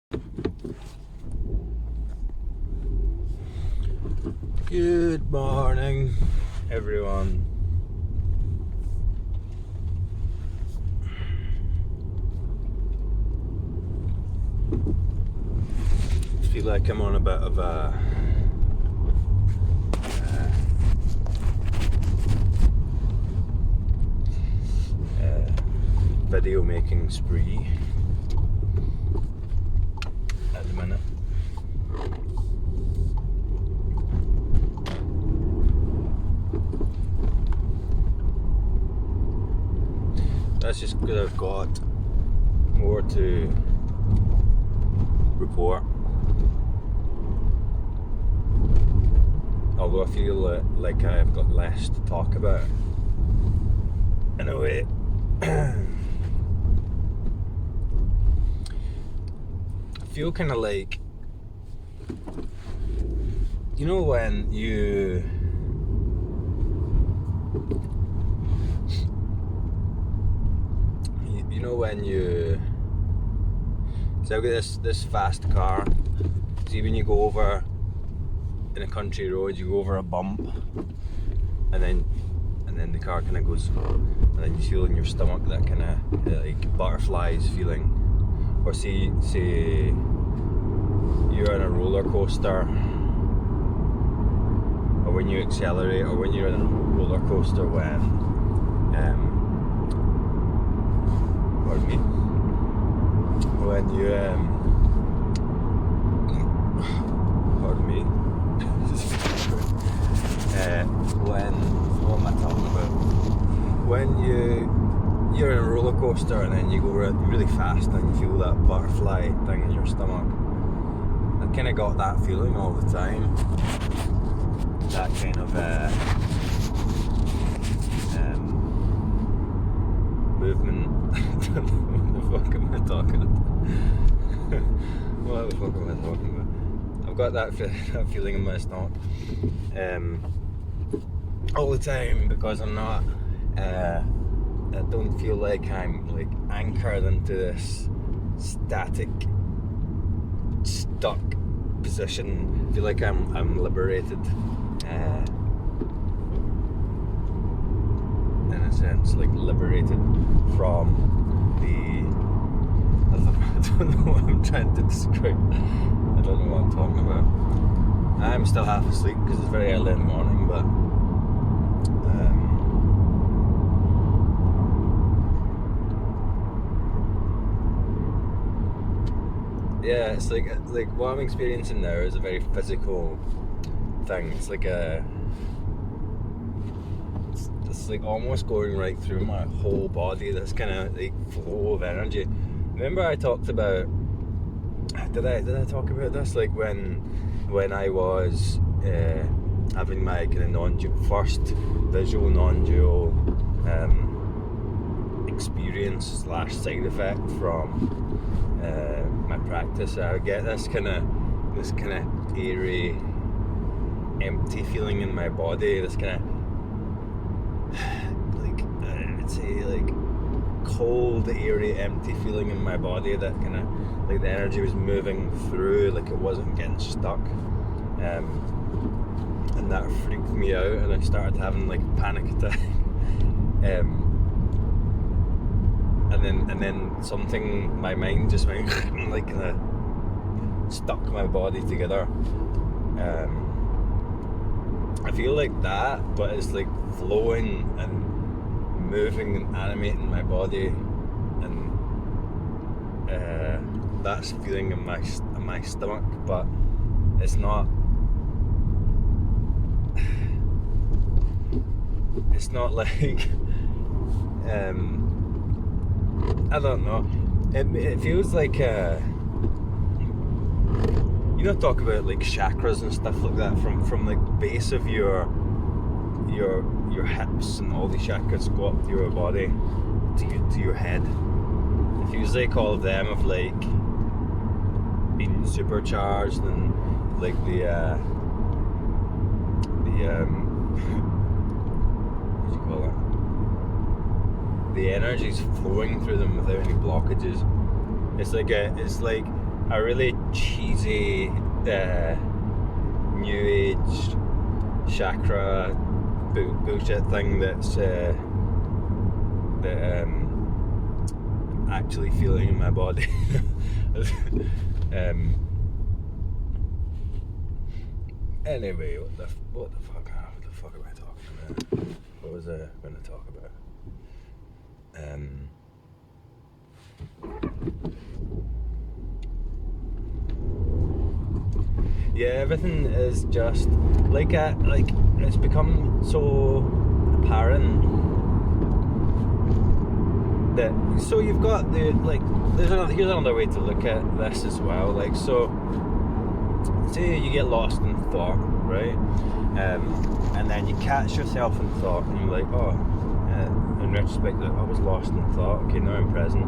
Good morning, everyone. I feel like I'm on a bit of a video making spree at the minute. That's just because I've got more to report. Although I feel like I've got less to talk about in a way. I feel kind of like, you know, when you so I've got this fast car. See, when you go over in a country road, you go over a bump, and then the car kind of goes, and then you feel in your stomach that kind of like butterflies feeling. Or say you're on a roller coaster, or when you accelerate, or when you're in a roller coaster when when you what am I talking about? When you're in a roller coaster and then you go really fast and you feel that butterfly thing in your stomach. I kind of got that feeling all the time. That kind of movement. What the fuck am I talking about? What the fuck am I talking about? I've got that feeling in my stomach all the time because I'm not. I don't feel like I'm like anchored into this static, stuck position. I feel like I'm liberated. In a sense, like liberated from the. I don't know what I'm trying to describe. I don't know what I'm talking about. I'm still half asleep because it's very early in the morning, but yeah, it's like what I'm experiencing now is a very physical thing. It's like it's like almost going right through my whole body. This kind of like flow of energy. Remember I talked about? Did I talk about this? Like when I was having my kind of first visual non-dual experience / side effect from my practice. I would get this kind of airy, empty feeling in my body. This kind of I'd say like cold, airy, empty feeling in my body. That kind of like the energy was moving through, like it wasn't getting stuck. And that freaked me out, and I started having like a panic attack. And then something, my mind just went like kind of stuck my body together. I feel like that, but it's like flowing and moving and animating my body, and that's feeling in my stomach, but it's not. It's not like I don't know. It feels like you know, talk about like chakras and stuff like that from like base of your hips, and all the chakras go up to your body to your head. It feels like all of them have like been supercharged, and like the what do you call it? The energy's flowing through them without any blockages. It's like a really cheesy new age chakra bullshit thing that's actually feeling in my body. Anyway, what the fuck am I talking about? What was I going to talk about? Yeah, everything is just like it's become so apparent that, so you've got the, like, here's another way to look at this as well. Like, so say you get lost in thought, right? And then you catch yourself in thought and you're like, oh, in retrospect, I was lost in thought. Okay, now I'm present.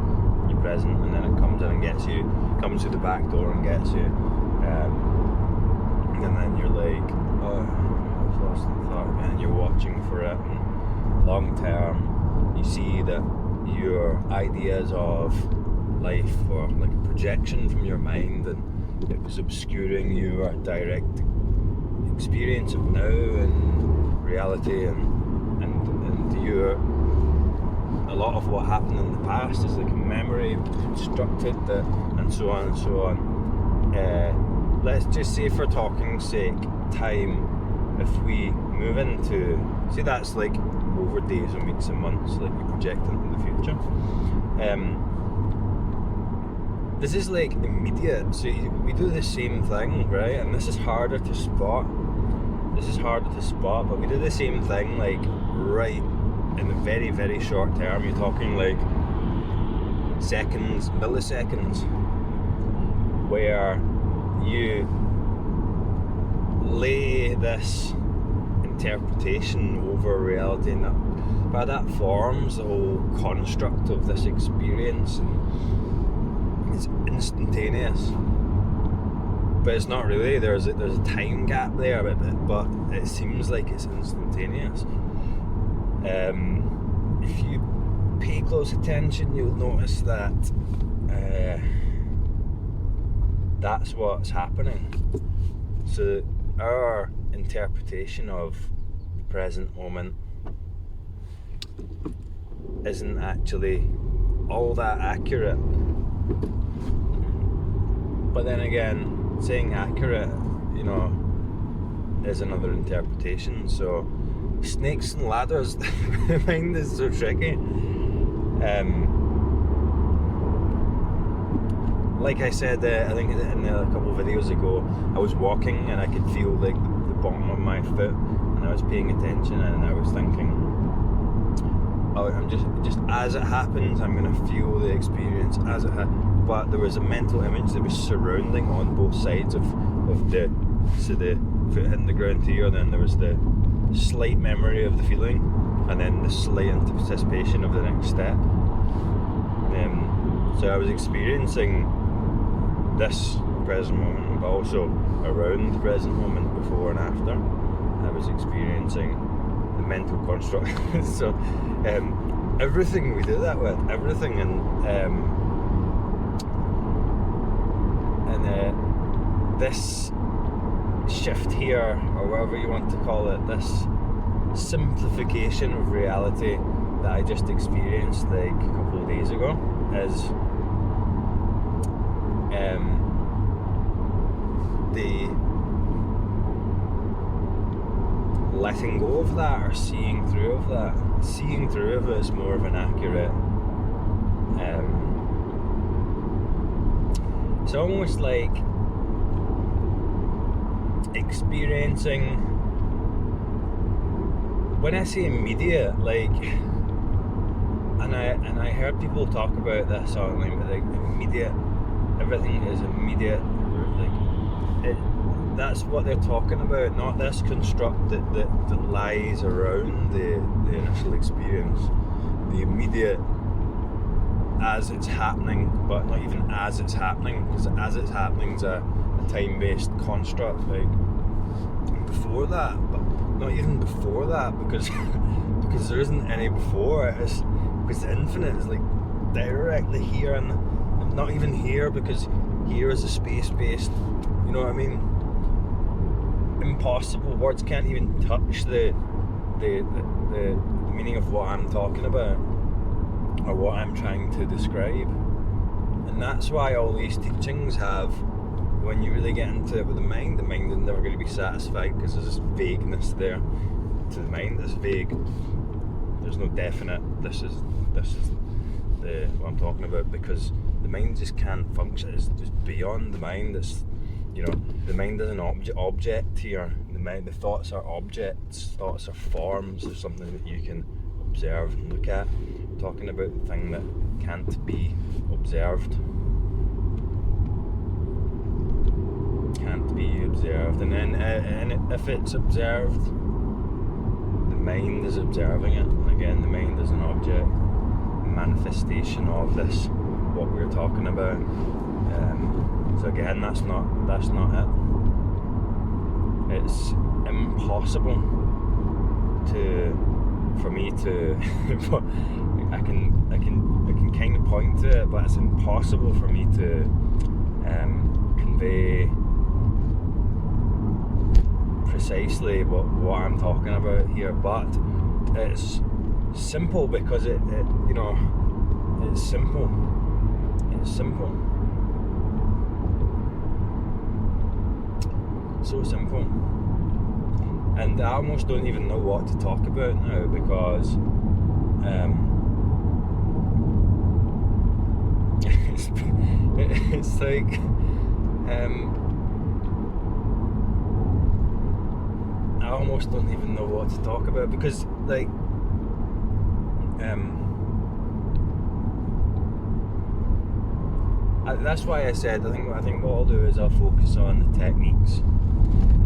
You're present, and then it comes in and gets you, comes through the back door and gets you. And then you're like, oh, I was lost in thought again. And you're watching for it, and long term, you see that your ideas of life or like a projection from your mind, and it was obscuring your direct experience of now and reality, and your, a lot of what happened in the past is like a memory constructed, that, and so on and so on. Let's just say, for talking sake, time, if we move into, see, that's like over days and weeks and months, like we project into the future. This is like immediate, so we do the same thing, right? And this is harder to spot. But we do the same thing, like, right in the very, very short term. You're talking like seconds, milliseconds, where you lay this interpretation over reality, and that forms the whole construct of this experience, and it's instantaneous. But it's not really. There's a time gap there, but it seems like it's instantaneous. If you pay close attention, you'll notice that that's what's happening. So our interpretation of the present moment isn't actually all that accurate. But then again, saying accurate, you know, is another interpretation. So snakes and ladders, my mind is so tricky. Like I said, I think in a couple of videos ago, I was walking and I could feel like the bottom of my foot, and I was paying attention, and I was thinking, oh, I'm just as it happens, I'm gonna feel the experience as it happens. But there was a mental image that was surrounding on both sides of the foot hitting the ground here, and then there was the slight memory of the feeling, and then the slight anticipation of the next step. So I was experiencing this present moment, but also around the present moment, before and after. I was experiencing the mental construct. So everything we do that with, everything, and this shift here, or whatever you want to call it, this simplification of reality that I just experienced like a couple of days ago, is the letting go of that, or seeing through of that. Seeing through of it is more of an accurate, it's almost like experiencing, when I say immediate, like, and I heard people talk about this online, but like immediate, everything is immediate, like that's what they're talking about, not this construct that lies around the initial experience, the immediate as it's happening, but not even as it's happening, because as it's happening is a time-based construct, like before that, but not even before that, because there isn't any before. It's because the infinite is like directly here, and not even here, because here is a space-based, you know what I mean? Impossible. Words can't even touch the meaning of what I'm talking about or what I'm trying to describe. And that's why all these teachings have, when you really get into it with the mind is never going to be satisfied, because there's this vagueness there to the mind that's vague. There's no definite, this is the what I'm talking about, because the mind just can't function. It's just beyond the mind. It's, you know, the mind is an object here. The thoughts are objects, thoughts are forms. There's something that you can observe and look at. I'm talking about the thing that can't be observed. Can't be observed. And then if it's observed, the mind is observing it. And again, the mind is an object, a manifestation of this, what we're talking about. So again, that's not it. It's impossible for me to I can kind of point to it, but it's impossible for me to convey precisely what I'm talking about here. But it's simple because it you know, it's simple. It's simple. So simple. And I almost don't even know what to talk about now, because it's like I almost don't even know what to talk about, because like that's why I said I think what I'll do is I'll focus on the techniques,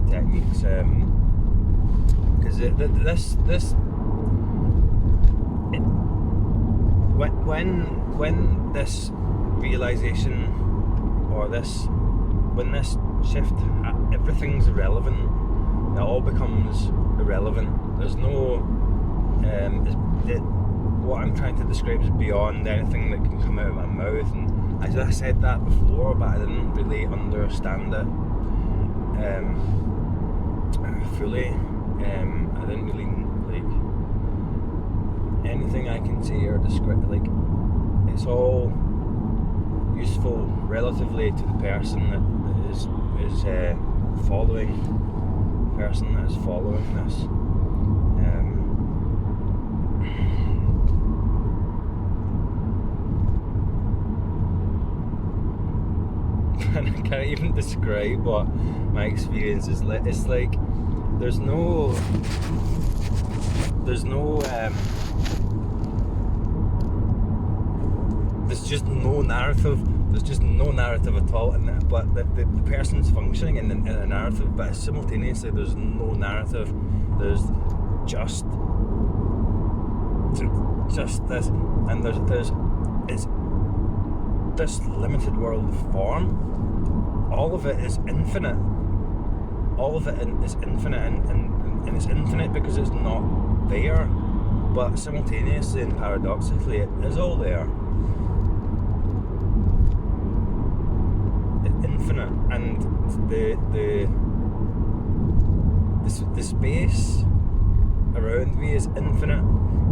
because when this realization, or when this shift, everything's irrelevant. It all becomes irrelevant. There's no what I'm trying to describe is beyond anything that can come out of my mouth. And I said that before, but I didn't really understand it fully. I didn't really like anything I can say or describe. Like, it's all useful relatively to the person that is following. The person that is following this. And I can't even describe what my experience is like. It's like there's just no narrative. There's just no narrative at all in that. But the person's functioning in a narrative, but simultaneously there's no narrative. There's just this, and it's this limited world of form. All of it is infinite. All of it is infinite, and it's infinite because it's not there, but simultaneously and paradoxically it is all there. It's infinite, and the space around me is infinite.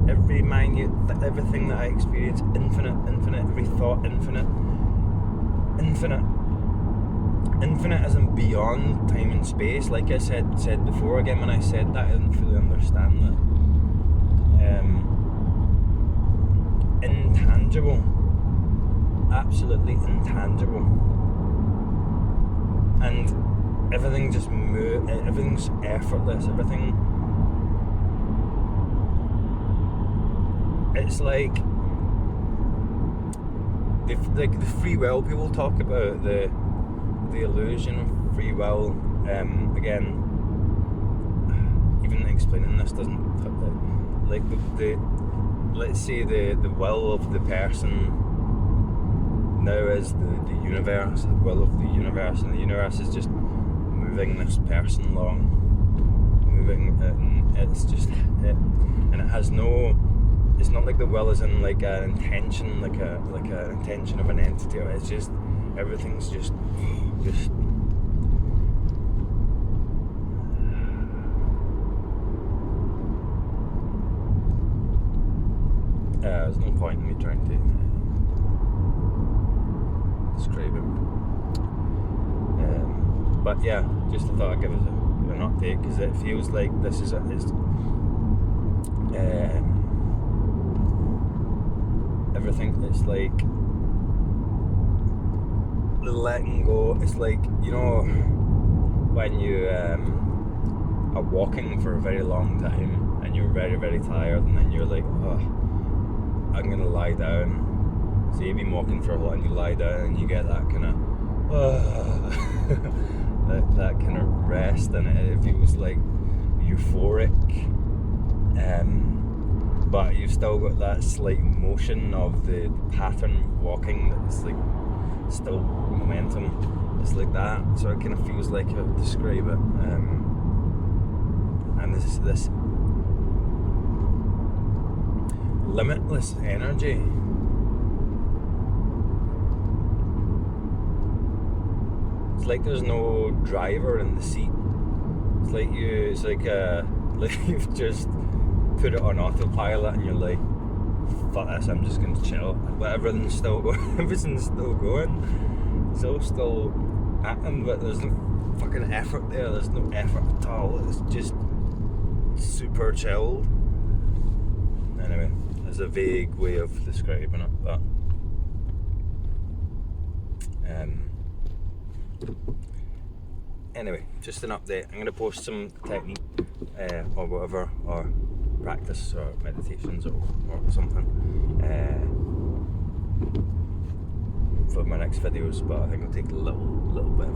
Every minute, everything that I experience, infinite. Every thought, infinite. Infinite isn't beyond time and space. Like I said before, again, when I said that, I didn't fully understand that. Intangible. Absolutely intangible. And everything just moves, everything's effortless, everything. It's like the free will people talk about, the illusion of free will. Again, even explaining this doesn't, like the let's say the will of the person now is the universe, the will of the universe, and the universe is just moving this person along, and it's just it, and it has no. It's not like the will is in like an intention, like an intention of an entity. It's just everything's just there's no point in me trying to describe it. But yeah, just I thought I'd give us an update, because it feels like this is everything. It's like the letting go. It's like, you know, when you are walking for a very long time and you're very, very tired, and then you're like, oh, I'm gonna lie down. So you've been walking for a while and you lie down and you get that kind of that kind of rest, and it feels like euphoric, but you've still got that slight motion of the pattern walking that's like still momentum. It's like that, so it kind of feels like how to describe it. And this limitless energy. It's like there's no driver in the seat. It's like you've just put it on autopilot and you're like, fuck this, I'm just going to chill. But everything's still going. Everything's still going. It's all still happening, but there's no fucking effort there. There's no effort at all. It's just super chilled. Anyway, there's a vague way of describing it, but anyway, just an update. I'm going to post some technique or whatever, or practice or meditations or something for my next videos, but I think it'll take a little bit